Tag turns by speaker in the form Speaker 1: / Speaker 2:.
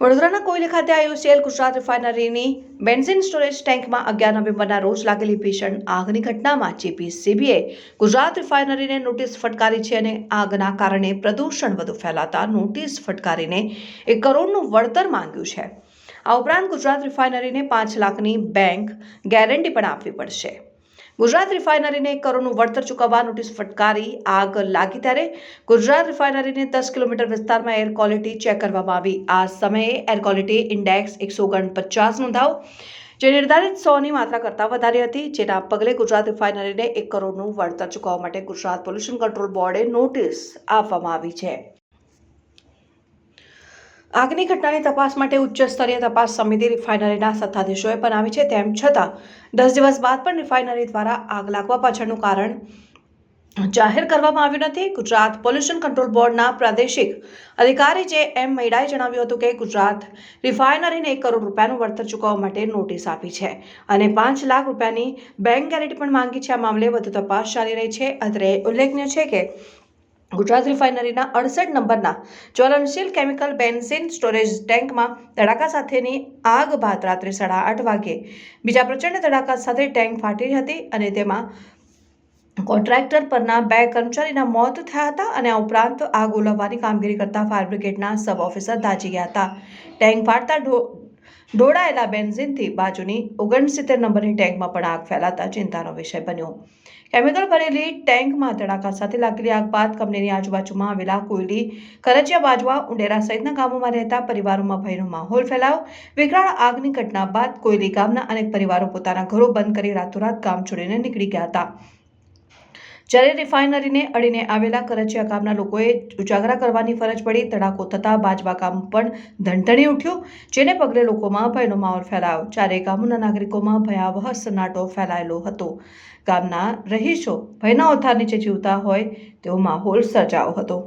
Speaker 1: વડોદરાના કોયલી ખાતે IOCL Gujarat રિફાઇનરીની benzene storage ટેન્કમાં 11 નવેમ્બરના રોજ લાગેલી ભીષણ આગની ઘટનામાં જીપીસીબીએ ગુજરાત રિફાઇનરીને નોટિસ ફટકારી છે અને આગના કારણે પ્રદૂષણ વધુ ફેલાતા નોટિસ ફટકારીને 1 કરોડનું વળતર માંગ્યું છે। આ ઉપરાંત ગુજરાત રિફાઇનરીને 5 લાખની બેંક ગેરંટી પણ આપવી પડશે। ગુજરાત રિફાઇનરીને 1 કરોડનું વળતર ચૂકવવા નોટિસ ફટકારી આગ લાગી ત્યારે ગુજરાત રિફાઇનરીને 10 કિલોમીટર વિસ્તારમાં એર ક્વોલિટી ચેક કરવામાં આવી। આ સમયે એર ક્વોલિટી ઇન્ડેક્સ 149 નોંધાયો, જે નિર્ધારિત 100ની માત્રા કરતાં વધારે હતી, જેના પગલે ગુજરાત રિફાઇનરીને 1 કરોડનું વળતર ચૂકવવા માટે ગુજરાત પોલ્યુશન કંટ્રોલ બોર્ડે નોટિસ આપવામાં આવી છે। આગની ઘટનાની તપાસ માટે ઉચ્ચ સ્તરીય તપાસ સમિતિ રિફાઇનરીના સત્તાધીશોએ બનાવી છે। તેમ છતાં 10 દિવસ બાદ પણ રિફાઇનરી દ્વારા આગ લાગવા પાછળનું કારણ જાહેર કરવામાં આવ્યું નથી। ગુજરાત પોલ્યુશન કંટ્રોલ બોર્ડના પ્રાદેશિક અધિકારી જે.એમ. મૈડાએ જણાવ્યું હતું કે ગુજરાત રિફાઇનરીને 1 કરોડ રૂપિયાનું વળતર ચૂકવવા માટે નોટિસ આપી છે અને 5 લાખ રૂપિયાની બેંક ગેરંટી પણ માંગી છે। આ મામલે વધુ તપાસ ચાલી રહી છે। અત્રે ઉલ્લેખનીય છે કે ગુજરાત રિફાઇનરીના 68 નંબરના જ્વલનશીલ કેમિકલ બેન્ઝિન સ્ટોરેજ ટેન્કમાં ધડાકા સાથેની આગ બાદ રાત્રે 8:30 વાગ્યે બીજા પ્રચંડ ધડાકા સાથે ટેન્ક ફાટી હતી અને તેમાં કોન્ટ્રાક્ટર પરના 2 કર્મચારીના મોત થયા હતા અને આ ઉપરાંત આગ ઓલવવાની કામગીરી કરતા ફાયર બ્રિગેડના સબ ઓફિસર દાઝી ગયા હતા। ટેન્ક ફાટતા ઢોળાયેલા બેન્ઝિનથી બાજુની 69 નંબરની ટેન્કમાં પણ આગ ફેલાતા ચિંતાનો વિષય બન્યો। કેમિકલ ભરેલી ટેન્કમાં ધડાકા સાથે લાગેલી આગ બાદ કંપનીની આજુબાજુમાં આવેલા કોયલી, કરચિયા, બાજવા, ઉંડેરા સહિતના ગામોમાં રહેતા પરિવારોમાં ભયનો માહોલ ફેલાયો। વિકરાળ આગની ઘટના બાદ કોયલી ગામના અનેક પરિવારો પોતાના ઘરો બંધ કરી રાતોરાત ગામ છોડીને નીકળી ગયા હતા, જ્યારે રિફાઇનરીને અડીને આવેલા કરચિયા ગામના લોકોએ ઉજાગરા કરવાની ફરજ પડી। ધડાકો થતાં બાજવા ગામ પણ ધણધણી ઉઠ્યું, જેને પગલે લોકોમાં ભયનો માહોલ ફેલાયો। ચારેય ગામોના નાગરિકોમાં ભયાવહ સન્નાટો ફેલાયેલો હતો। ગામના રહીશો ભયના ઓથાર નીચે જીવતા હોય તેવો માહોલ સર્જાયો હતો।